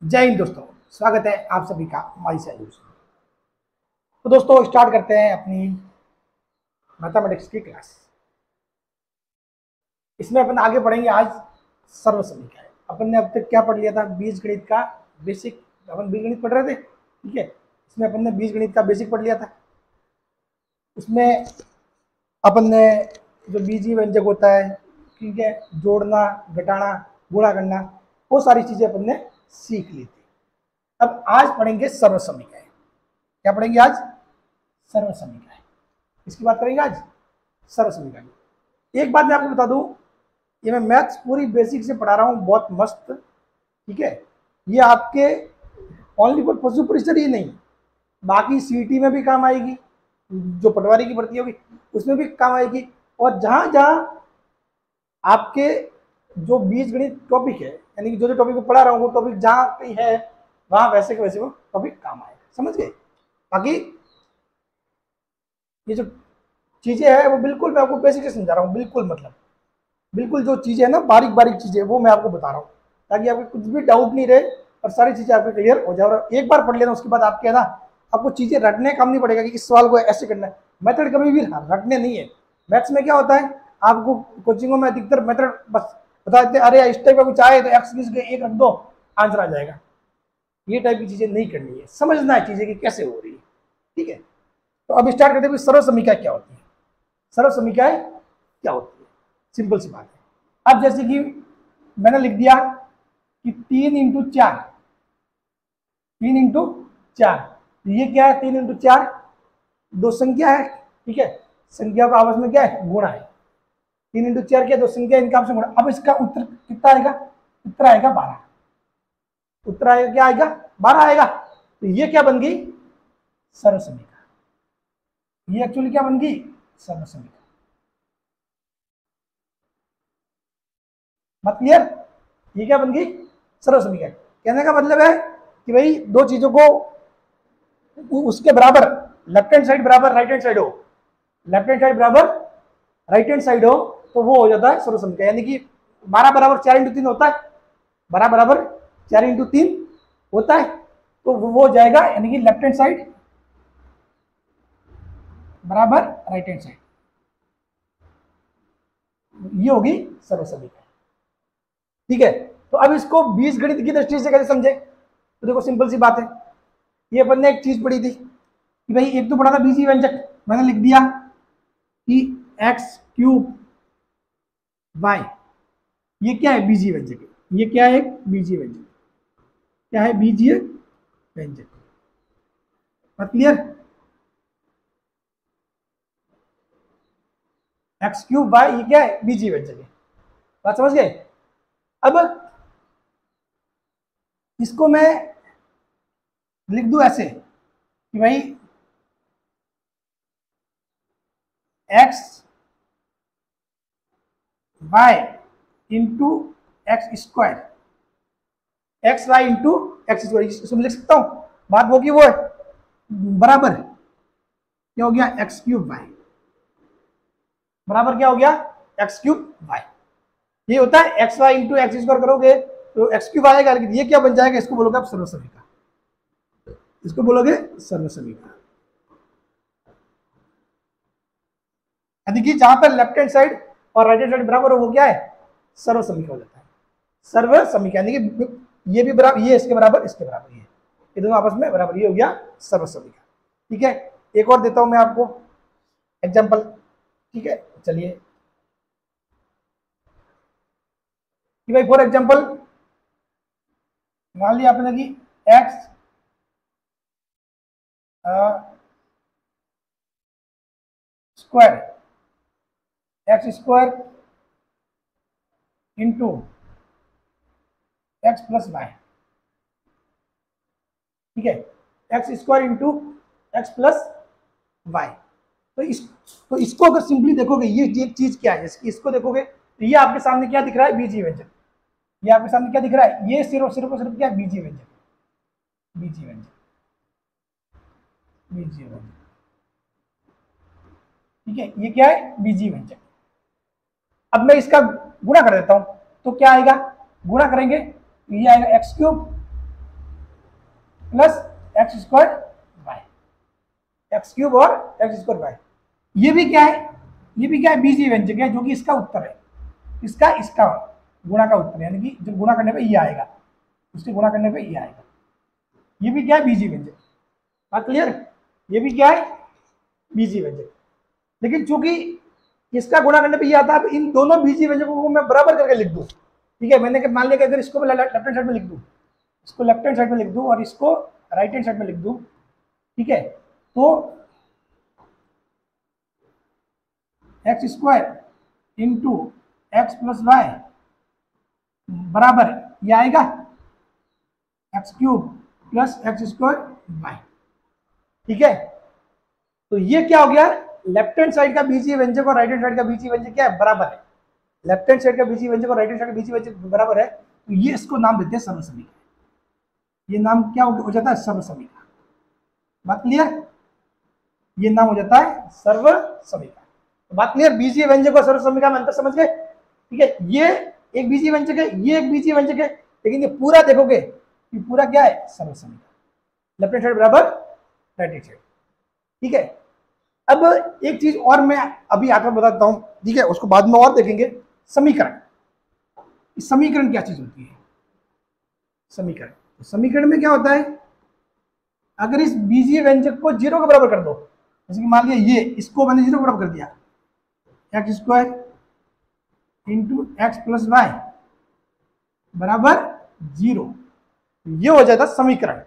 जय हिंद दोस्तों, स्वागत है आप सभी का हमारी सैल्यूट। तो दोस्तों स्टार्ट करते हैं अपनी मैथमेटिक्स की क्लास। इसमें अपन आगे पढ़ेंगे आज सर्वसमीकरण। अपन ने अब तक क्या पढ़ लिया था? बीजगणित का बेसिक। अपन बीजगणित पढ़ रहे थे, ठीक है। इसमें अपन ने बीजगणित का बेसिक पढ़ लिया था। उसमें अपन ने जो बीजीय व्यंजक होता है, ठीक है, जोड़ना, घटाना, गुणा करना, वो सारी चीजें अपन ने सीख ली थी। अब आज पढ़ेंगे सर्वसमीकरण। क्या पढ़ेंगे आज? सर्वसमीकरण। इसकी बात करेंगे आज, सर्वसमीकरण। एक बात मैं आपको बता दूं, ये मैं मैथ्स पूरी बेसिक से पढ़ा रहा हूँ, बहुत मस्त, ठीक है। ये आपके ओनली फॉर पशु परिसर ही नहीं, बाकी सीटी में भी काम आएगी, जो पटवारी की भर्ती होगी उसमें भी काम आएगी। और जहां जहां आपके जो बीजगणित टॉपिक है, यानी कि जो जो टॉपिक में पढ़ा रहा हूँ वो टॉपिक जहां कहीं है, वहां वैसे के वैसे वो टॉपिक काम आएगा। समझ गए? बाकी ये जो चीजें हैं वो बिल्कुल मैं आपको बेसिक से समझा रहा हूँ, बिल्कुल मतलब बिल्कुल जो चीजें है ना, बारीक बारीक चीजें, वो मैं आपको बता रहा हूँ, ताकि आपको कुछ भी डाउट नहीं रहे और सारी चीजें आपको क्लियर हो जाए। और एक बार पढ़ लेना, उसके बाद आपके है ना, आपको चीजें रटने काम नहीं पड़ेगा कि इस सवाल को ऐसे करना है। मेथड कभी भी रटने नहीं है। मैथ्स में क्या होता है, आपको कोचिंगों में अधिकतर मेथड बस बता देते हैं, अरे इस टाइप का कुछ आए तो एक्स एक रख दो, आंसर आ जाएगा। ये टाइप की चीजें नहीं करनी है, समझना है चीजें कि कैसे हो रही है, ठीक है। तो अब स्टार्ट करते हैं, सर्वसमीकरण क्या होती है? सर्वसमीकरण क्या होती है? सिंपल सी बात है। अब जैसे कि मैंने लिख दिया कि 3 × 4, 3 × 4, ये क्या है? 3 × 4 दो संख्या है, ठीक है। संख्या का आपस में क्या है? गुणा है। 3 × 4 क्या? दो संख्या, इनका आपस में गुणा। अब इसका उत्तर कितना आएगा? उत्तर आएगा 12। उत्तर आएगा क्या? आएगा 12 आएगा। तो ये क्या बन गई? सर्वसमीकरण। ये एक्चुअली क्या बन गई? सर्वसमीकरण। मत क्लियर? ये क्या बन गई? सर्वसमीकरण। कहने का मतलब है कि भाई दो चीजों को उसके बराबर, लेफ्ट हैंड साइड बराबर राइट हैंड साइड हो, लेफ्ट हैंड साइड बराबर राइट हैंड साइड हो, तो वो हो जाता है सर्वसमीकरण। यानी कि 12 बराबर 4 × 3 होता है, 12 बराबर 4 × 3 होता है, तो वो हो जाएगा, यानी कि लेफ्ट हैंड साइड बराबर राइट हैंड साइड, ये होगी सर्वसमीकरण, ठीक है। तो अब इसको बीजगणित की दृष्टि से कैसे समझे? तो देखो सिंपल सी बात है, ये अपन ने एक चीज पढ़ी थी कि भाई एक तो पढ़ा था बीजीय व्यंजक, मैंने लिख दिया कि x³ y, ये क्या है? बीजीय व्यंजक। ये क्या है? बीजीय व्यंजक। क्या है? बीजीय व्यंजक। बात क्लियर? x³ y ये क्या है? बीजीय व्यंजक है। बात समझ गए? अब इसको मैं लिख दूं ऐसे कि भाई x y into x², x y into x², इसको लिख सकता हूं। बात वो की वो है, बराबर क्या हो गया? x³ y बराबर क्या हो गया? x³ y। ये होता है एक्स वाई इंटू x² करोगे तो x³ आएगा, लेकिन ये क्या बन जाएगा? इसको बोलोगे आप सर्वसमीकरण। इसको बोलोगे सर्वसमीकरण। यानी कि जहां पर लेफ्ट हैंड साइड और राइट हैंड साइड बराबर हो, वो क्या है? सर्वसमीकरण हो जाता है। सर्वसमीकरण, यानी कि ये भी बराबर, ये इसके बराबर, इसके बराबर, ये दोनों आपस में बराबर, ये हो गया सर्वसमीकरण, ठीक है। एक और देता हूं मैं आपको एग्जांपल, ठीक है। चलिए कि भाई फॉर एग्जांपल मान लिया आपने कि x square, x² into x + y, ठीक है। x² into x + y। तो इसको अगर सिंपली देखोगे, ये चीज क्या है, इसको देखोगे तो ये आपके सामने क्या दिख रहा है? बीजीय व्यंजक। ये आपके सामने क्या दिख रहा है? ये सिर्फ सिर्फ और सिर्फ क्या? बीजीय व्यंजक, बीजीय व्यंजक, बीजीय व्यंजक, ठीक है। ये क्या है? बीजीय व्यंजक। अब मैं इसका गुणा कर देता हूं, तो क्या आएगा? गुणा करेंगे तो ये आएगा x³ plus x square y, x cube और एक्स स्क्वायर वाई। ये भी क्या है, ये भी क्या है, बीजीय व्यंजक है, जो कि इसका उत्तर है, इसका गुणा का उत्तर, यानी कि जब गुणा करने पे ये आएगा, उसके गुणा करने पे ये आएगा। ये भी क्या है, बीजीय व्यंजक। बात क्लियर? ये भी क्या है, बीजीय व्यंजक। लेकिन चूंकि इसका गुणा करने पे ये आता है, इन दोनों बीजीय व्यंजकों को मैं बराबर करके लिख दूं। ठीक है, मैंने मान लिया कि अगर इसको मैं लेफ्ट हैंड साइड में लिख दूं, इसको लेफ्ट हैंड साइड में लिख दूं और इसको राइट हैंड साइड में लिख दूं, ठीक है, तो x square into x plus y बराबर ये आएगा x cube plus x square y. ठीक है, तो ये क्या हो गया, लेफ्ट हैंड साइड का बीजीय व्यंजक और राइट हैंड साइड का बीजीय व्यंजक क्या है, बराबर है। लेफ्ट हैंड साइड का बीजीय व्यंजक और राइट हैंड साइड का बीजीय व्यंजक बराबर है, तो ये इसको नाम देते हैं सर्वसमीकरण। ये नाम क्या हो जाता है, सर्वसमीकरण। बात क्लियर? ये नाम हो जाता है सर्वसमीकरण। तो बात क्लियर, बीजीय व्यंजक और सर्वसमीकरण में अंतर समझ गए? ठीक है, ये एक बीजीय व्यंजक है, ये एक बीजीय व्यंजक है, लेकिन ये पूरा देखोगे, ये पूरा क्या है, सर्वसमीकरण। लेफ्ट हैंड साइड बराबर राइट हैंड साइड। ठीक है, अब एक चीज और मैं अभी आकर बताता हूं, ठीक है, उसको बाद में और देखेंगे। समीकरण, समीकरण क्या चीज होती है, समीकरण। समीकरण में क्या होता है, अगर इस बीजीय व्यंजक को 0 के बराबर कर दो, जैसे कि मान लिया ये, इसको मैंने 0 के बराबर कर दिया, x square into x plus y बराबर 0, ये हो जाता है समीकरण।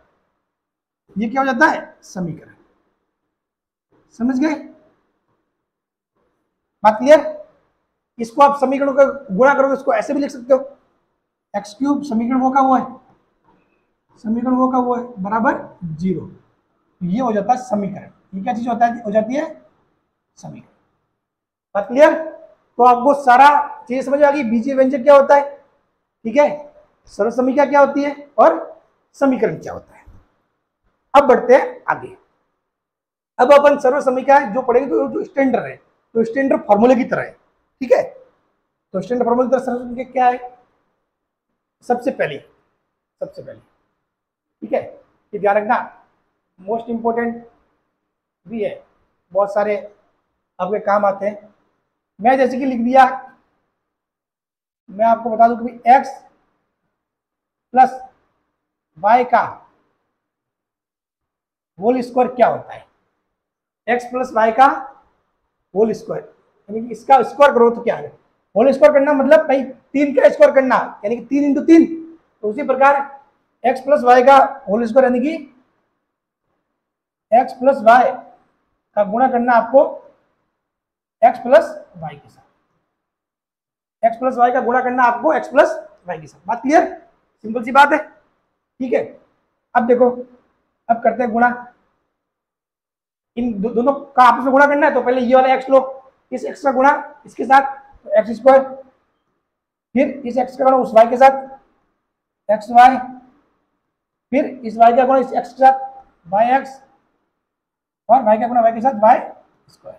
ये क्या हो जाता है, समीकरण। समझ गए? बात क्लियर? इसको आप समीकरणों का गुणा करोगे, इसको ऐसे भी लिख सकते हो, एक्स क्यूब समीकरण वो का वो है, समीकरण वो का वो है बराबर 0, ये हो जाता है समीकरण। ये क्या चीज होता है, हो जाती है समीकरण। बात क्लियर? तो आपको सारा चीज समझ आ गई, बीजीय व्यंजक क्या होता है, ठीक है, सर्वसमीकरण क्या होती है और समीकरण क्या होता है। अब बढ़ते हैं आगे। अब अपन सर्वसमीकरण जो पढ़ेंगे तो जो स्टैंडर्ड है, तो स्टैंडर्ड फॉर्मूले की तरह है। ठीक है, तो स्टैंडर्ड फॉर्मूले की तरह सर्वसमीकरण क्या है, सबसे पहले, ठीक है, ये ध्यान रखना, मोस्ट इंपोर्टेंट भी है, बहुत सारे आपके काम आते हैं। मैं जैसे कि लिख दिया, मैं आपको बता दूं कि x प्लस वाई का होल स्क्वायर क्या होता है, x प्लस वाई का होल स्क्वायर, यानी कि इसका स्क्वायर करो तो क्या है, होल स्क्वायर करना मतलब भाई 3 का स्क्वायर करना, यानी कि 3 इंटू 3। तो उसी प्रकार x प्लस वाई का होल स्क्वायर, यानी कि x प्लस वाई का गुणा करना आपको x प्लस वाई के साथ, x प्लस वाई का गुणा करना आपको x प्लस वाई के साथ। बात क्लियर? सिंपल सी बात है। ठीक है, अब देखो, अब करते हैं गुणा, इन दोनों का आपस में गुणा करना है, तो पहले ये वाला x लो, इस x का गुणा इसके साथ एक्स स्क्वायर, फिर इस x का गुणा उस y के साथ एक्स वाई, फिर इस y का गुणा इस x के साथ वाई एक्स, और y का गुणा y के साथ वाई स्क्वायर।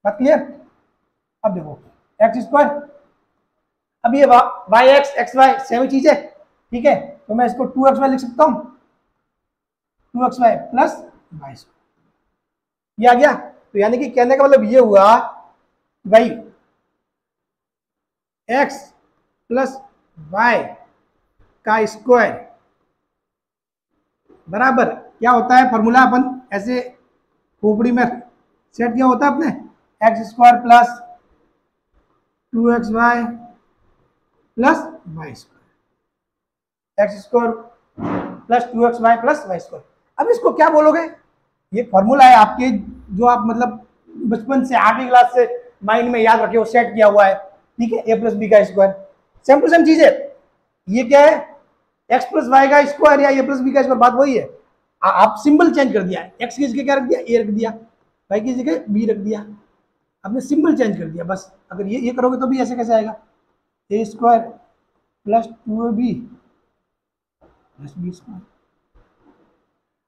बात क्लियर? अब देखो एक्स स्क्वायर, अब ये y x x y same चीज है, ठीक है, तो मैं इसको 2xy लिख सकता हूं, 2xy प्लस वाई स्क्वायर, ये आ गया। तो यानी कि कहने का मतलब ये हुआ भाई x प्लस वाई का स्क्वायर बराबर क्या होता है, फॉर्मूला अपन ऐसे खोपड़ी में सेट किया होता है अपने, x square plus 2xy plus y square, x square plus 2xy plus y square. अब इसको क्या बोलोगे, ये फॉर्मूला है आपके, जो आप मतलब बचपन से 8वीं क्लास से माइंड में याद रखे हो, सेट किया हुआ है, ठीक है, a प्लस बी का स्क्वायर, सेम टू सेम चीज है। ये क्या है, x प्लस वाई का स्क्वायर या a प्लस बी का स्क्वायर, बात वही है। आप सिंबल चेंज कर दिया, x की जगह क्या रख दिया, a रख दिया, y की जगह b रख दिया, आपने सिंबल चेंज कर दिया बस। अगर ये करोगे तो भी ऐसे कैसे आएगा, a square plus 2ab plus b square.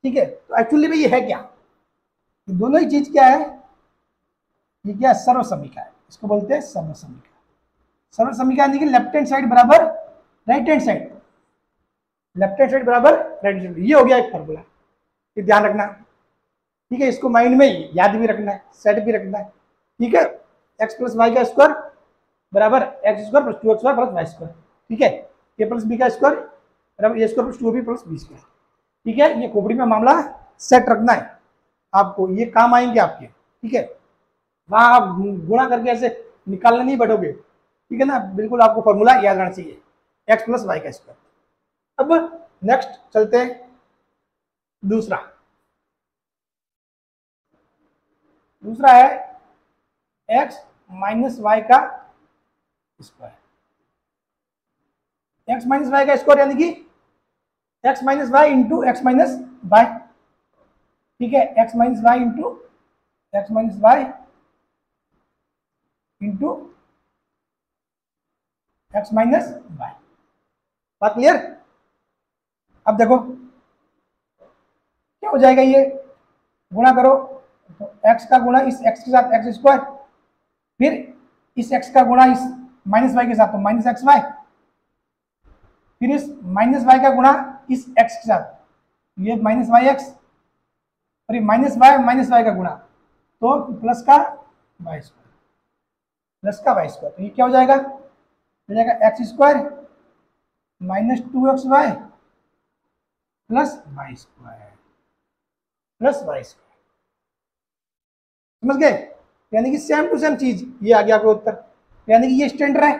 ठीक है, तो एक्चुअली में ये है क्या, ये दोनों ही चीज क्या है, ये क्या है, सर्वसमीकरण है, इसको बोलते हैं सर्वसमीकरण। सर्वसमीकरण यानी कि लेफ्ट हैंड साइड बराबर right hand side, left hand side बराबर राइट हैंड साइड, ये हो गया एक फॉर्मूला, ये ध्यान रखना, ठीक है। इसको माइंड में याद भी रखना है, सेट भी रखना है, ठीक है। एक्स प्लस वाई का स्क्वायर बराबर x square plus 2xy plus y square, ठीक है। ए प्लस बी का स्क्वायर बराबर a square plus 2b plus b square, ठीक है। ये खोपड़ी में मामला सेट रखना है आपको, ये काम आएंगे आपके, ठीक है। वहां आप गुणा करके ऐसे निकालने नहीं बैठोगे, ठीक है ना, बिल्कुल आपको फॉर्मूला याद रहना चाहिए, एक्स प्लस वाई का स्क्वायर। अब नेक्स्ट चलते हैं दूसरा है एक्स माइनस वाई का स्क्वायर। एक्स माइनस वाई का स्क्वायर यानी कि x minus y into x minus y, ठीक है। X minus y into x minus y into x minus y, बात क्लियर। अब देखो क्या हो जाएगा, ये गुणा करो तो x का गुणा इस x के साथ एक्स स्क्वायर, फिर इस x का गुणा इस माइनस वाई के साथ तो माइनस एक्स वाई, फिर इस माइनस वाई का गुणा इस x के साथ, ये माइनस वाई एक्स, और ये माइनस वाई का गुणा तो प्लस का वाई स्क्वायर, प्लस का वाई स्क्वायर, तो ये क्या हो जाएगा, x square minus 2xy plus y square plus y square, समझ गए। यानी कि सेम टू सेम चीज ये आ गया आपका उत्तर, यानी कि ये स्टैंडर्ड है,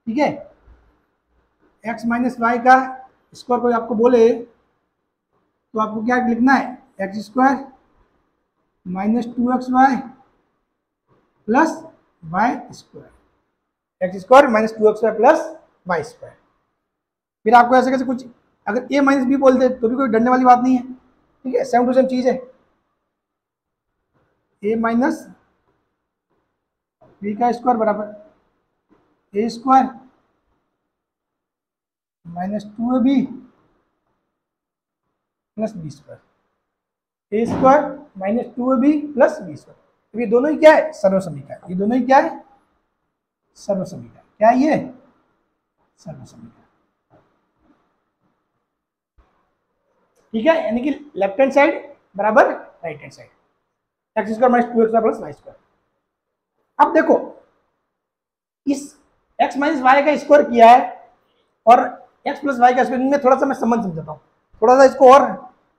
ठीक है। एक्स माइनस वाई का स्क्वायर कोई आपको बोले तो आपको क्या लिखना है, x square minus 2xy plus y square, x square minus 2xy plus y square. फिर आपको ऐसे कैसे कुछ अगर ए माइनस बी बोल दे तो भी कोई डरने वाली बात नहीं है, ठीक है, सेम टू सेम चीज है। ए माइनस बी का स्क्वायर बराबर a square minus 2ab plus b square, a square minus 2ab plus b square. तो ये दोनों ही क्या है, सर्वसमीकरण, ये दोनों ही क्या है, सर्वसमीकरण। क्या है ये, सर्वसमीकरण, ठीक है। यानी कि लेफ्ट हैंड साइड बराबर right hand side, x square minus 2xy plus y square. अब देखो इस x माइनस वाई का स्क्वायर किया है और x प्लस वाई का स्क्वायर, इनमें थोड़ा सा मैं संबंध समझाता हूँ, थोड़ा सा इसको और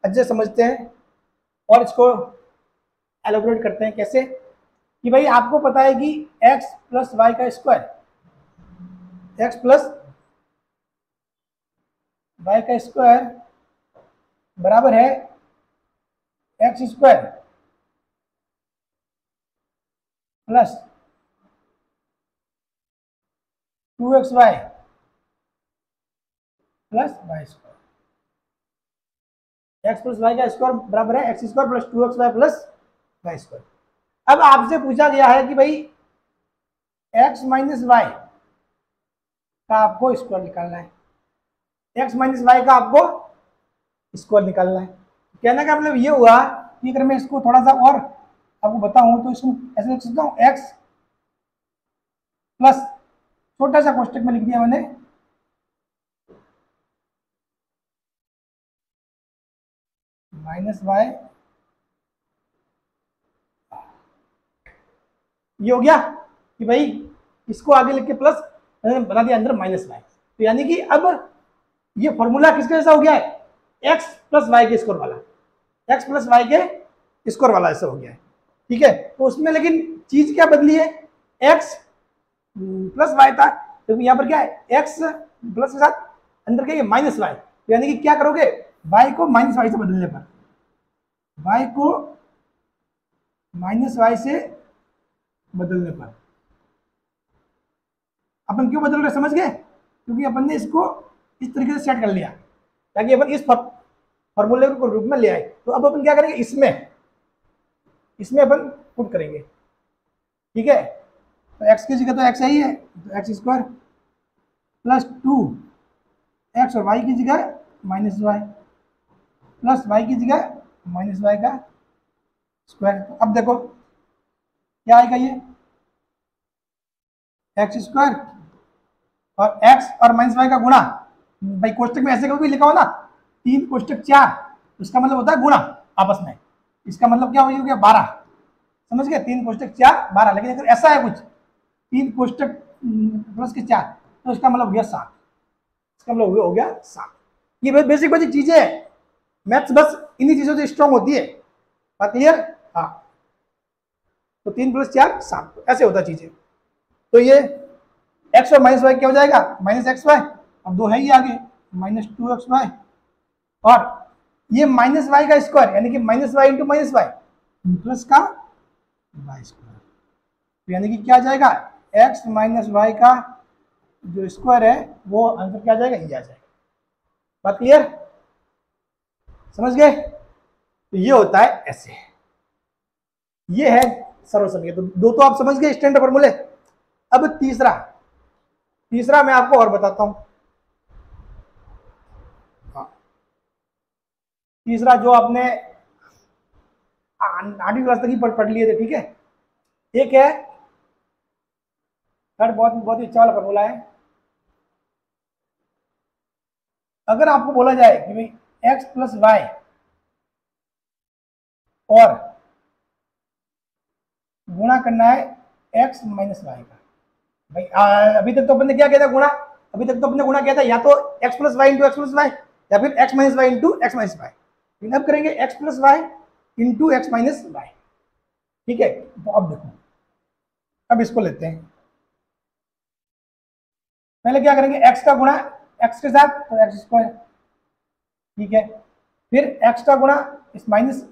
अच्छे समझते हैं और इसको एलोबरेट करते हैं। कैसे कि भाई आपको पता है कि x प्लस वाई का स्क्वायर, x प्लस वाई का स्क्वायर बराबर है x square plus 2xy plus y square. X plus y का स्क्वायर बराबर है x square plus 2xy plus y square. अब आपसे पूछा गया है कि भाई एक्स माइनस वाई का आपको स्क्वायर निकालना है, एक्स माइनस वाई का आपको स्क्वायर निकालना है। कहने का मतलब ये हुआ कि अगर मैं इसको थोड़ा सा और आपको बताऊं तो इसको ऐसे लिख सकता हूं, एक्स प्लस छोटा सा कोष्टक में लिख दिया मैंने माइनस वाई, ये हो गया कि भाई इसको आगे लिख के प्लस बना दिया अंदर माइनस वाई। तो यानी कि अब ये फॉर्मूला किसके जैसा हो गया है, एक्स प्लस वाई के स्क्वायर वाला, एक्स प्लस वाई के स्क्वायर वाला ऐसा हो गया है, ठीक है। तो उसमें लेकिन चीज क्या बदली है, एक्स प्लस वाई था तो यहाँ पर क्या है, एक्स प्लस के साथ अंदर क्या है माइनस वाई। तो यानी कि क्या करोगे, वाई को माइनस वाई से बदलने पर, वाई को माइनस वाई से बदलने पर अपन क्यों बदल रहे समझ गए, क्योंकि अपन ने इसको इस तरीके से सेट कर लिया ताकि अपन इस फॉर्मूले को रूप में ले आए। तो अब अपन क्या करेंगे, इसमें अपन पुट करेंगे, ठीक है। तो x की जगह तो x ही है, तो एक्स स्क्वायर प्लस 2x और y की जगह माइनस वाई प्लस y की जगह माइनस वाई का स्क्वायर। तो अब देखो क्या आएगा, ये एक्स स्क्वायर और x और माइनस वाई का गुणा भाई कोष्टक में ऐसे कभी लिखा हो ना 3 कोष्टक 4, उसका मतलब होता है गुणा आपस में, इसका मतलब क्या हो गया 12, समझ गए, 3 कोष्टक 4 12। लेकिन अगर ऐसा है कुछ 3 कोष्टक प्लस के 4 तो इसका मतलब हो गया 7, इसका मतलब हो गया 7। ये बेसिक बेसिक चीजें है, मैथ्स बस इन्हीं चीजों से स्ट्रांग होती है, बात क्लियर। हाँ, तो 3 + 4 7 ऐसे होता है चीजें। तो ये x और माइनस वाई क्या हो जाएगा, -xy, और 2 है ही आगे -2xy, और ये -y का स्क्वायर यानी कि -y इंटू -y प्लस का y स्क्वायर, यानी कि क्या आ जाएगा x माइनस y का जो स्क्वायर है वो आंसर क्या आ जाएगा, ये आ जाएगा। बात क्लियर, समझ गए। तो ये होता है ऐसे, ये है सर्वसम्य। तो दो तो आप समझ गए स्टैंडर्ड फॉर्मूले। अब तीसरा मैं आपको और बताता हूं। हाँ, तीसरा जो आपने 8वीं क्लास तक ही पढ़ लिए थे, ठीक है। एक है थर्ड, बहुत बहुत ही अच्छा वाला फॉर्मूला है। अगर आपको बोला जाए कि भाई x प्लस वाई और गुणा करना है x माइनस वाई का, भाई अभी तक तो अपन ने क्या किया था, गुणा। अभी तक तो अपने गुणा किया था या तो x plus y into x plus y या फिर x minus y into x minus y. लेकिन अब करेंगे x plus y into x minus y, ठीक है। तो अब देखो, अब इसको लेते हैं, पहले क्या करेंगे x का गुणा x के साथ तो एक्स स्क्वायर, ठीक है। फिर x का गुणा इस माइनस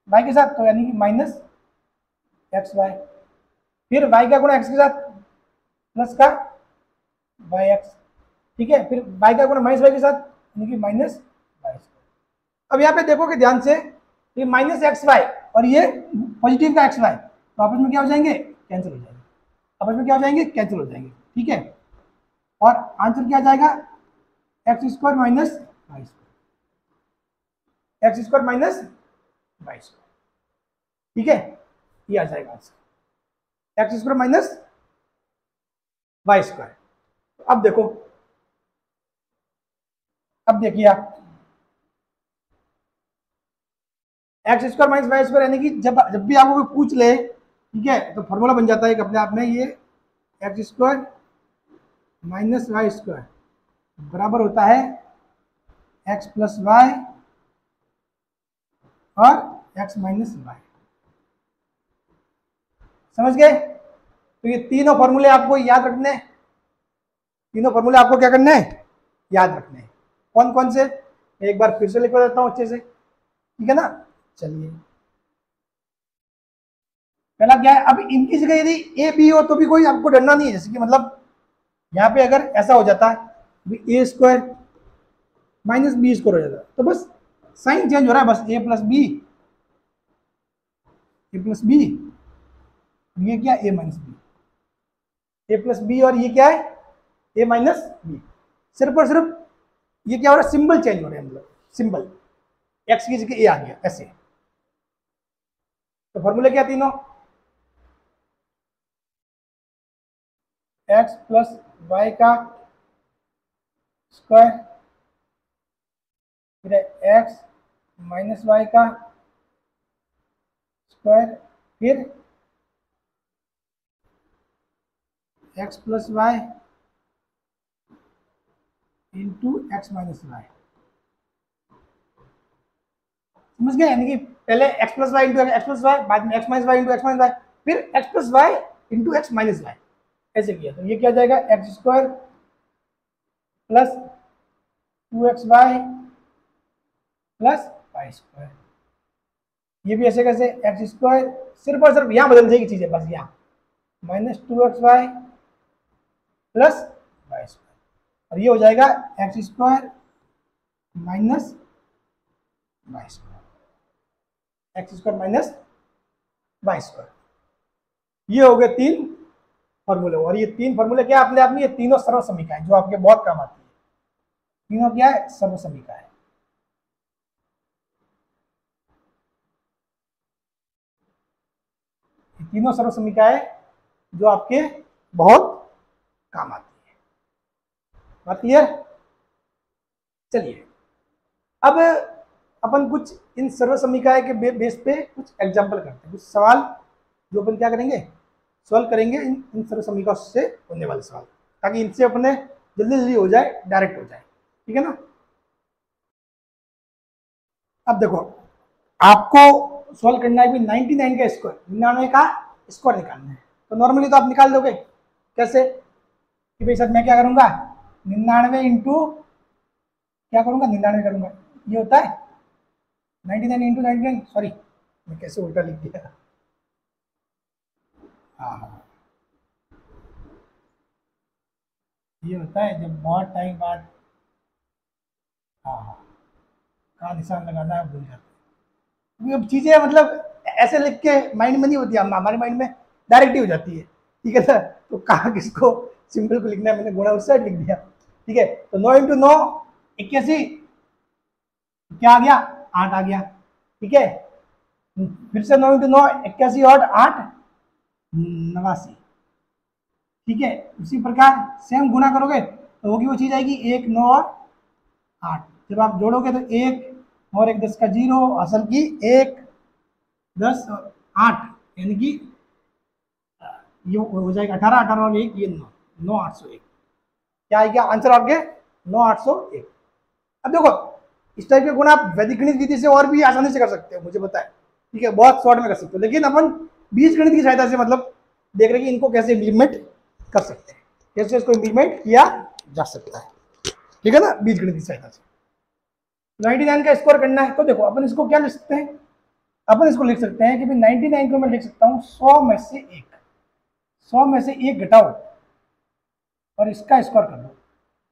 वाई के साथ तो यानी कि माइनस एक्स वाई, फिर y का गुणा x के साथ प्लस का वाई एक्स, ठीक है। फिर y का गुणा माइनस वाई के साथ यानी कि माइनस वाई। अब यहाँ पे देखोगे ध्यान से, ये माइनस एक्स वाई और ये पॉजिटिव का एक्स वाई तो आपस में क्या हो जाएंगे, कैंसिल हो जाएंगे, आपस में क्या हो जाएंगे, कैंसिल हो जाएंगे, ठीक है। और आंसर क्या आ जाएगा, x square minus y square, x square minus y square, ठीक है। ये आ जाएगा answer, x square minus y square. अब देखो, अब देखिए आप, x square minus y square यानी कि जब जब भी आपको कोई पूछ ले, ठीक है, तो फॉर्मूला बन जाता है एक अपने आप में, ये x square minus y square बराबर होता है एक्स प्लस वाई और एक्स माइनस वाई। समझ गए। तो ये तीनों फॉर्मूले आपको याद रखने हैं, तीनों फॉर्मूले आपको क्या करने हैं, याद रखने हैं। कौन कौन से, एक बार फिर से लिख देता हूं अच्छे से, ठीक है ना। चलिए, पहला क्या है, अब इनकी जगह यदि ए बी हो तो भी कोई आपको डरना नहीं है। जैसे कि मतलब यहाँ पे अगर ऐसा हो जाता है ए स्क्वायर माइनस बी स्क्वायर हो जाता है, तो बस साइन चेंज हो रहा है, बस ए प्लस बी, ए प्लस बी, ये क्या ए माइनस बी, ए प्लस बी, और ये क्या है ए माइनस बी। सिर्फ और सिर्फ ये क्या हो रहा है, सिंबल चेंज हो रहे हैं, मतलब सिंबल एक्स की जगह ए आ गया ऐसे। तो फॉर्मूले क्या तीनों, एक्स प्लस वाई का स्क्वायर, फिर एक्स माइनस वाई का स्क्वायर, फिर x plus y into x minus y. समझ गए, यानी कि पहले x plus y into x plus y, बाद में x minus y into x minus y, फिर x plus y into x minus y, ऐसे किया। तो ये क्या जाएगा, x square plus 2xy plus y square. ये भी ऐसे कैसे, एक्स स्क्वायर, सिर्फ और सिर्फ यहां बदल जाएगी चीजें, बस यहाँ -2xy प्लस वाई स्क्वायर, और ये हो जाएगा x square minus y square, x square minus y square. ये हो गए 3 फॉर्मूले। और ये 3 फॉर्मूले क्या अपने आप में, ये तीनों सर्वसमीका है जो आपके बहुत काम आती है। तीनों क्या है, सर्वसमीका है। तीनों सर्वसमीका है जो आपके बहुत काम आती है। बात क्लियर। चलिए अब अपन कुछ इन सर्व समीकरण के बेस पे कुछ एग्जाम्पल करते हैं, कुछ सवाल जो अपन क्या करेंगे, सॉल्व करेंगे इन सर्व समीकरणों से होने वाले सवाल, ताकि इनसे अपने जल्दी जल्दी हो जाए, डायरेक्ट हो जाए। ठीक है ना। अब देखो आपको सॉल्व करना है कि 99 का स्क्वायर, 99 का स्क्वायर निकालना है। तो नॉर्मली तो आप निकाल दोगे, कैसे कि भाई सर मैं क्या करूंगा 99 इंटू क्या करूंगा 99 करूंगा, ये होता है 99 इंटू 99, सॉरी मैं कैसे उल्टा लिख दिया। हाँ ये होता है जब बहुत टाइम बाद हाँ का निशान लगाना है भूल जाते हैं। अब चीजें मतलब ऐसे लिख के माइंड में नहीं होती, हमारे माइंड में डायरेक्ट ही हो जाती है। ठीक है ना। तो कहा किसको सिंपल को लिखना है, मैंने गुणा उस साइड लिख दिया। ठीक है तो 9 इंटू 9 81, क्या आ गया 8 आ गया। ठीक है फिर से 9 इंटू 9 81 और 8 89। ठीक है उसी प्रकार सेम गुणा करोगे तो होगी वो चीज आएगी 1 9 और 8। जब आप जोड़ोगे तो 1 और 1 10 का 0, असल की 1 10 और 8 यानी कि ये हो जाएगा 18, 18 और 1 ये 9, 9 801। क्या आएगा आंसर आपके 9 801। अब देखो इस टाइप के गुण आप वैदिक गणित विधि से और भी आसानी से कर सकते हो, मुझे पता है। ठीक है बहुत शॉर्ट में कर सकते हो, लेकिन अपन बीज गणित की सहायता से मतलब देख रहे हैं कि इनको कैसे इम्प्लीमेंट कर सकते हैं, कैसे इसको इम्प्लीमेंट किया जा सकता है। ठीक है ना बीज गणित की सहायता से 99 का स्कोर करना है। तो देखो अपन इसको क्या लिख सकते हैं, अपन इसको लिख सकते हैं कि भाई 99 को मैं लिख सकता हूँ 100 में से 1, 100 में से 1 घटाओ और इसका स्कोर कर दो।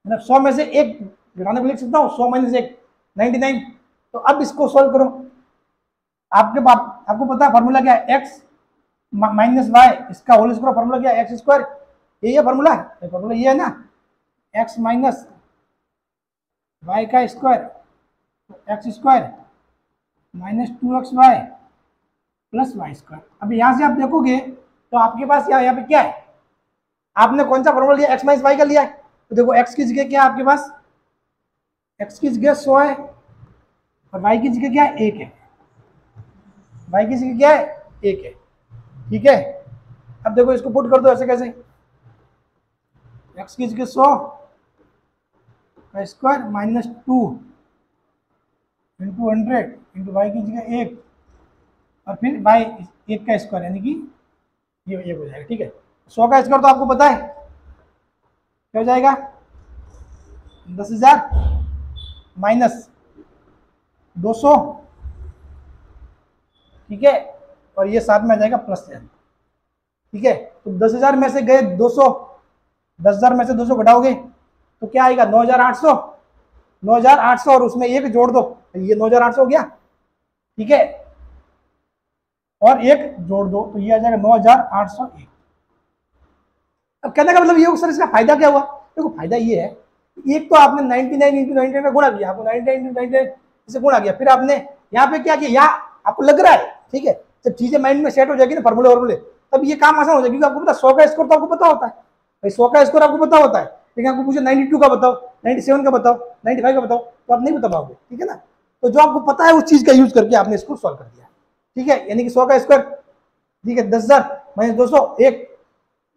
मतलब 100 में से 1 घटाने को लिख सकता हूँ 100 माइनस 1 99। तो अब इसको सॉल्व करो। आपको पता है फॉर्मूला क्या है, एक्स माइनस वाई इसका होल स्क्वायर, फॉर्मूला क्या है एक्स स्क्वायर, ये फॉर्मूला है, फॉर्मूला ये है ना एक्स माइनस वाई का square x square minus 2xy plus y square. अब यहाँ से आप देखोगे तो आपके पास यहाँ पे क्या है, आपने कौन सा फॉर्मूला लिया एक्स माइनस वाई का लिया है। तो देखो एक्स की जगह क्या है आपके पास, एक्स की जगह 100 है और वाई की जगह क्या है 1 है, वाई की जगह क्या है 1 है। ठीक है अब देखो इसको पुट कर दो ऐसे कैसे, एक्स की जगह 100 का square minus 2 into 100 into y की जगह 1 और फिर वाई 1 का स्क्वायर यानी कि ये हो जाएगा। ठीक है 100 का स्क्वायर तो आपको पता है क्या हो जाएगा 10,000 माइनस 200। ठीक है और ये साथ में आ जाएगा प्लस 10। ठीक है तो 10,000 में से गए 200, 10,000 में से 200 घटाओगे तो क्या आएगा 9,800, 9,800 और उसमें एक जोड़ दो ये 9,800 हो गया। ठीक है और एक जोड़ दो तो ये आ जाएगा 9,801। अब कहने का मतलब ये सर इसका फायदा क्या हुआ, देखो फायदा ये है एक तो आपने 99 इंटू 99 में गुणा किया, आपको 99 इंटू 99 से गुणा किया, फिर आपने यहाँ पे क्या किया, यहाँ आपको लग रहा है। ठीक है जब चीजें माइंड में सेट हो जाएगी ना फॉर्मूले फॉर्मूले तब ये काम आसान हो जाएगी, क्योंकि आपको पता 100 का स्कोर तो आपको पता होता है भाई, 100 का स्कोर आपको पता होता है, लेकिन आपको पूछे 92 का बताओ, 97 का बताओ, 95 का बताओ तो आप नहीं बता पाओगे। ठीक है ना तो जो आपको पता है उस चीज का यूज करके आपने इसको सॉल्व कर दिया। ठीक है यानी कि 100 का स्क्वायर ठीक है 10,000 माइनस 200 1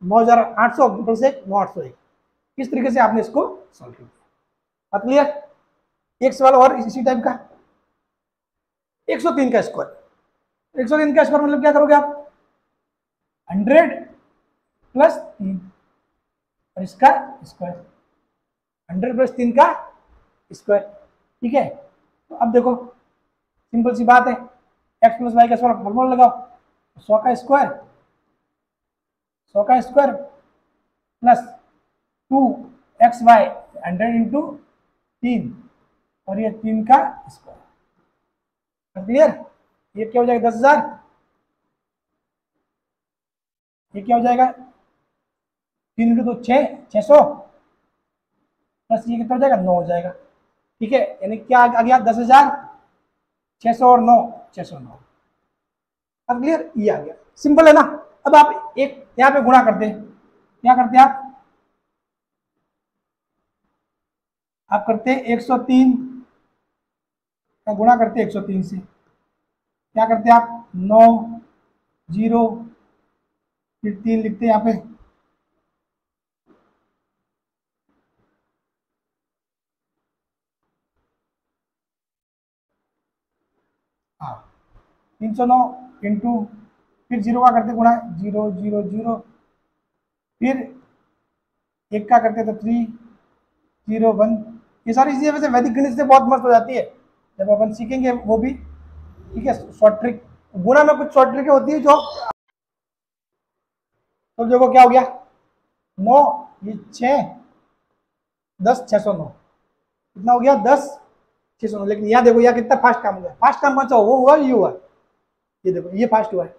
9,800 प्लस 1 9,801। इस तरीके से आपने इसको सॉल्व कर दिया। क्लियर। एक सवाल और इसी टाइप का 103 का स्क्वायर, 103 का स्क्वायर मतलब क्या करोगे आप 100 प्लस 3 और इसका स्क्वायर 100 प्लस 3 का स्क्वायर। ठीक है तो अब देखो सिंपल सी बात है एक्स प्लस वाई का स्क्वायर फॉर्मूला लगाओ 100 का स्क्वायर, 100 का स्क्वायर प्लस 2xy 100 इंटू 3 और ये 3 का स्क्वायर। क्लियर। ये क्या हो जाएगा 10,000, ये क्या हो जाएगा 3 इंटू 2 600 प्लस ये कितना हो जाएगा 9 हो जाएगा। ठीक है यानी क्या आ गया 10,000 600 और 9 609। अब क्लियर ये आ गया, सिंपल है ना। अब आप एक यहाँ पे गुणा करते हैं, क्या करते हैं आप आप करते हैं 103 का गुणा करते हैं 103 से, क्या करते हैं आप 9 0 फिर 3 लिखते हैं यहाँ पे, हाँ 309 इंटू, फिर 0 का करते गुणा 0 0 0, फिर 1 का करते तो 3 0 1। ये सारी चीजें वैसे वैदिक गणित से बहुत मस्त हो जाती है जब अपन सीखेंगे वो भी, ठीक है। शॉर्ट ट्रिक गुणा में कुछ शॉर्ट ट्रिक होती है जो, तो देखो क्या हो गया 9 ये 6 10 609, कितना हो गया 10 609। लेकिन यहाँ देखो यहाँ कितना फास्ट काम हुआ है, फास्ट काम कौन सा वो हुआ ये हुआ, ये देखो ये फास्ट हुआ है,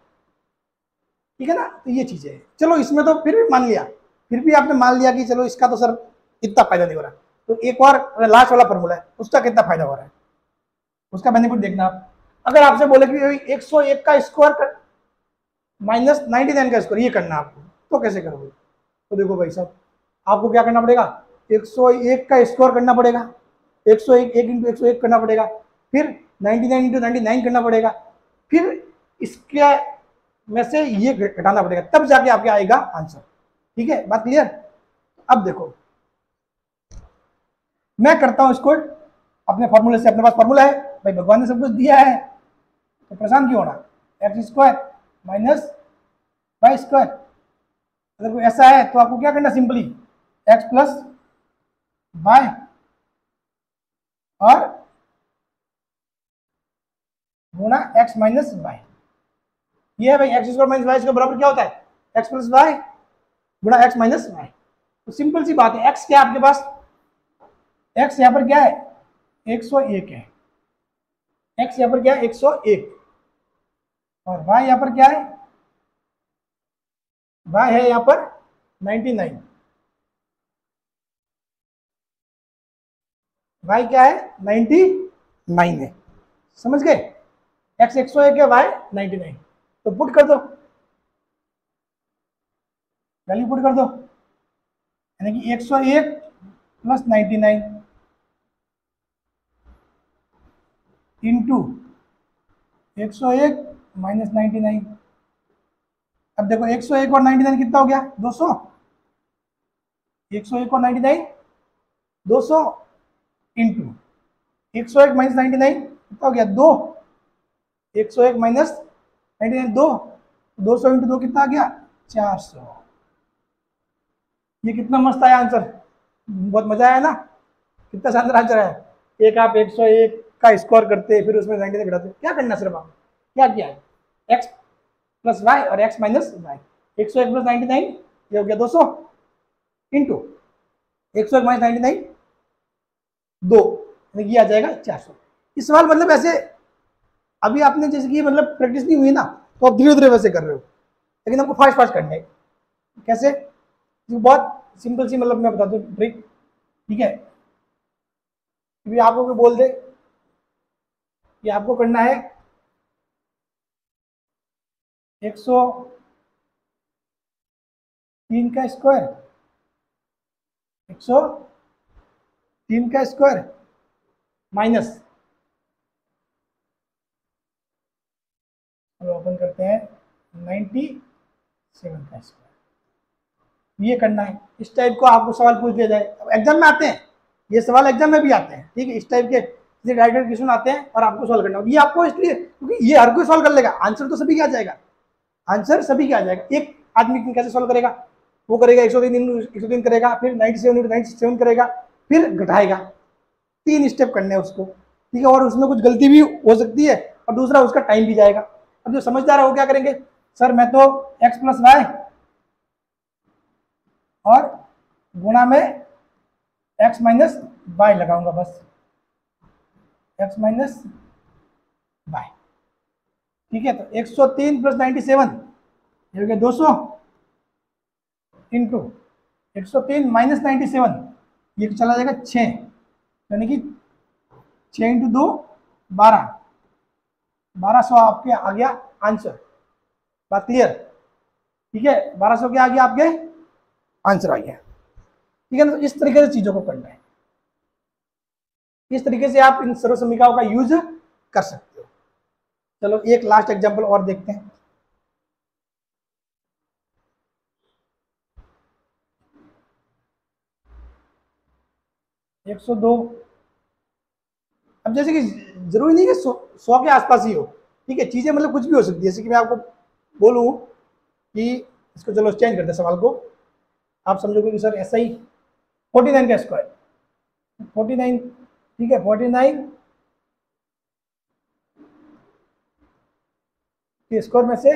ठीक है ना। तो ये चीजें है, चलो इसमें तो फिर भी मान लिया, फिर भी आपने मान लिया कि चलो इसका तो सर इतना फायदा नहीं हो रहा, तो एक और लास्ट वाला फॉर्मूला है उसका कितना फायदा हो रहा है, उसका बेनिफिट देखना आप। अगर आपसे बोले कि 101 का स्क्वायर माइनस 99 का स्क्वायर ये करना आपको, तो कैसे करोगे? तो देखो भाई साहब आपको क्या करना पड़ेगा, 101 का स्क्वायर करना पड़ेगा, 101 1 इंटू 101 करना पड़ेगा, फिर 99 इंटू 99 करना पड़ेगा, फिर इसके में से ये घटाना पड़ेगा, तब जाके आपके आएगा आंसर। ठीक है, बात क्लियर? अब देखो मैं करता हूं इसको अपने फॉर्मूले से, अपने पास फॉर्मूला है भाई, भगवान ने सब कुछ दिया है तो परेशान क्यों होना। X square minus y square, अगर कोई ऐसा है तो आपको क्या करना, सिंपली एक्स प्लस वाई और गुणा एक्स माइनस वाई, ये है भाई x square minus y square बराबर क्या होता है, एक्स प्लस वाई गुणा एक्स माइनस वाई। तो सिंपल सी बात है, एक्स क्या है आपके पास, एक्स यहाँ पर क्या है 101 है, एक्स यहाँ पर क्या है 101, और वाई यहाँ पर क्या है, वाई है यहाँ पर 99, वाई क्या है 99 है, समझ गए। एक्स 101 है, वाई 99, तो पुट कर दो, वैल्यू पुट कर दो, यानी कि 101 प्लस 99 इंटू 101 माइनस 99। अब देखो 101 और 99 कितना हो गया 200, 101 और 99 200 इंटू 101 माइनस 99 कितना हो गया 2, 101 माइनस 99 2, 200 इंटू 2 कितना आ गया 400। ये कितना मस्त आया आंसर, बहुत मजा आया ना, कितना शानदार आंसर है। एक आप 101 का स्क्वायर करते फिर उसमें 99 घटाते, क्या करना सिर्फ आप क्या किया है, एक्स प्लस वाई और एक्स माइनस वाई, 101 प्लस 99 ये हो गया 200 इंटू 101 माइनस 99 2, ये आ जाएगा 400। इस सवाल मतलब ऐसे अभी आपने जैसे कि मतलब प्रैक्टिस नहीं हुई ना, तो आप धीरे धीरे वैसे कर रहे हो, लेकिन हमको फास्ट फास्ट करना है। कैसे, बहुत सिंपल सी मतलब मैं बता दूं ट्रिक, ठीक है। अभी आपको कोई बोल दे कि आपको करना है 103 का स्क्वायर, 103 का स्क्वायर माइनस, ओपन करते हैं 97 का स्क्वायर, ये करना है। इस टाइप को आपको सवाल पूछ लिया जाए, एग्जाम में आते हैं ये सवाल, एग्जाम में भी आते हैं, ठीक है। इस टाइप के डायरेक्ट क्वेश्चन आते हैं और आपको सॉल्व करना, ये आपको इसलिए क्योंकि ये हर कोई सॉल्व कर लेगा, आंसर तो सभी का आ जाएगा, आंसर सभी का आ जाएगा। एक आदमी कैसे सॉल्व करेगा, वो करेगा 103 करेगा, फिर 97 करेगा, फिर घटाएगा, 3 स्टेप करने हैं उसको, ठीक है। और उसमें कुछ गलती भी हो सकती है और दूसरा उसका टाइम भी जाएगा। अब जो समझदार है वो क्या करेंगे, सर मैं तो एक्स प्लस वाई और गुणा में एक्स माइनस वाई लगाऊंगा, बस एक्स माइनस वाई, ठीक है। तो 103 प्लस 97 ये हो गया 200 इंटू 103 माइनस 97 ये चला जाएगा 6, यानी कि 6 इंटू 2 12, 1200 आपके आ गया आंसर। बात क्लियर, ठीक है। 1200 के आ गया आपके आंसर आ गया, ठीक है ना। तो इस तरीके से चीजों को करना है। इस तरीके से आप इन सर्व समीकरणों का यूज कर सकते हो। चलो एक लास्ट एग्जांपल और देखते हैं। एक 102। अब जैसे कि जरूरी नहीं कि 100 के आसपास ही हो, ठीक है, चीजें मतलब कुछ भी हो सकती है। जैसे कि मैं आपको बोलूं कि इसको चलो चेंज करते हैं सवाल को, आप समझोगे कि सर ऐसा ही 49 का स्क्वायर 49, ठीक है, 49 के स्क्वायर में से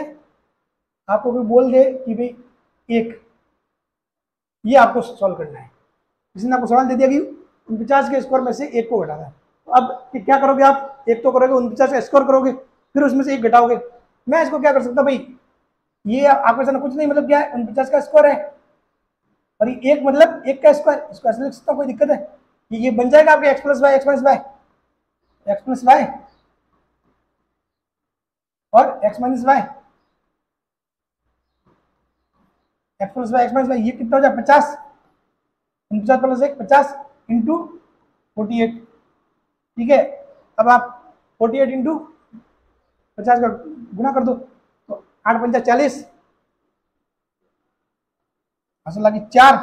आपको कोई बोल दे कि भाई एक, ये आपको सॉल्व करना है। किसी ने आपको सवाल दे दिया कि 49 के स्क्वायर में से एक को घटाना है, तो अब क्या करोगे आप? एक तो करोगे 49 का स्क्वायर करोगे, फिर उसमें से एक घटाओगे। मैं इसको क्या कर सकता भाई, ये आपके सामने कुछ नहीं, मतलब क्या है, 49 का स्क्वायर है और ये एक मतलब एक का स्क्वायर, इसको ऐसे लिख सकता हूँ, कोई दिक्कत है? ये बन जाएगा आपके x plus y, x minus y, x plus y और x minus y, x plus y, x minus y, ये कितना हो जाए 50, 49 प्लस 1 50 इंटू 48, ठीक है। अब आप 48 इंटू 50 का गुना कर दो, तो 8 पंजा 40, असल लगी 4,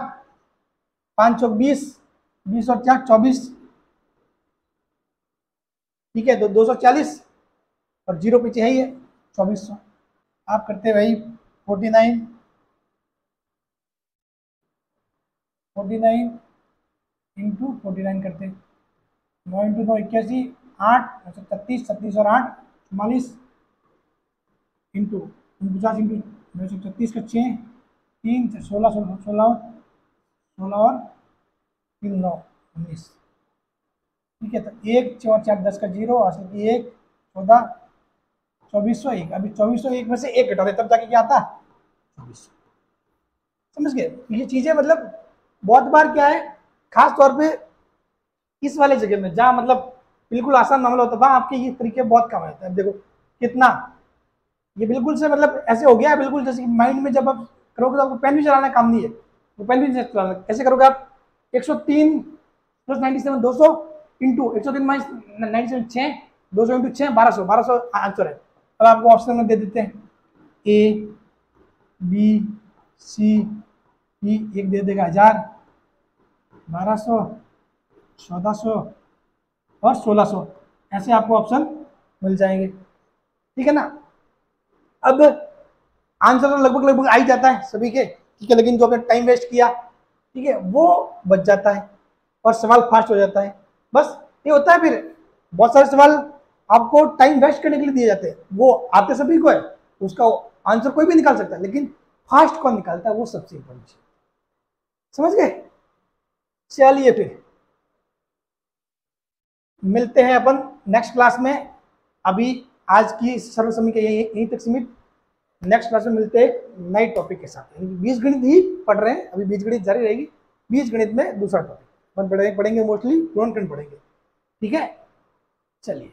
5 चौक 20, 20 और 4 24, ठीक है, तो 240 और जीरो पीछे है ही है 2400। आप करते भाई 49 इंटू 49 करते, 9 इंटू 9 81, 8 36, 36 और 8 44 इंटू 49 इंटू 936 का 6, 3 16 16 16 और 3 9 19, ठीक है। तो 1 4 4 10 का 0, असल की 1 14 2401। अभी 2401 में से एक घटा दे तब जाके क्या आता? 2400। समझ गए? ये चीजें मतलब बहुत बार क्या है, खास तौर पे इस वाले जगह में जहां मतलब बिल्कुल आसान मामला होता है, वहां आपके ये तरीके बहुत कम आते हैं। देखो कितना ये बिल्कुल से मतलब ऐसे हो गया है, बिल्कुल जैसे कि माइंड में जब आप करोगे तो आपको पेन भी चलाना काम नहीं है, वो पेन भी नहीं चलाना। कैसे करोगे आप? 103 plus 97 200 into 103 minus 97 6, 200 into 6 1200, 1200 answer है। अब आपको ऑप्शन में दे देते हैं ए बी सी ई, एक दे देगा 1000, 1200, 1400 और 1600, ऐसे आपको ऑप्शन मिल जाएंगे, ठीक है ना। अब आंसर तो लगभग लगभग आ ही जाता है सभी के, ठीक है, लेकिन जो आपने टाइम वेस्ट किया, ठीक है, वो बच जाता है और सवाल फास्ट हो जाता है। बस ये होता है। फिर बहुत सारे सवाल आपको टाइम वेस्ट करने के लिए दिए जाते हैं, वो आते सभी को है, उसका आंसर कोई भी निकाल सकता है, लेकिन फास्ट कौन निकालता है वो सबसे इंपॉर्टेंट चीज। समझ गए? चलिए फिर मिलते हैं अपन नेक्स्ट क्लास में। अभी आज की सर्व समीकरण यहीं तक सीमित। नेक्स्ट क्लास में मिलते हैं नए टॉपिक के साथ। बीज गणित ही पढ़ रहे हैं अभी, बीज गणित जारी रहेगी। बीज गणित में दूसरा टॉपिक अपन पढ़ेंगे मोस्टली गुणनखंड पढ़ेंगे, ठीक है। चलिए।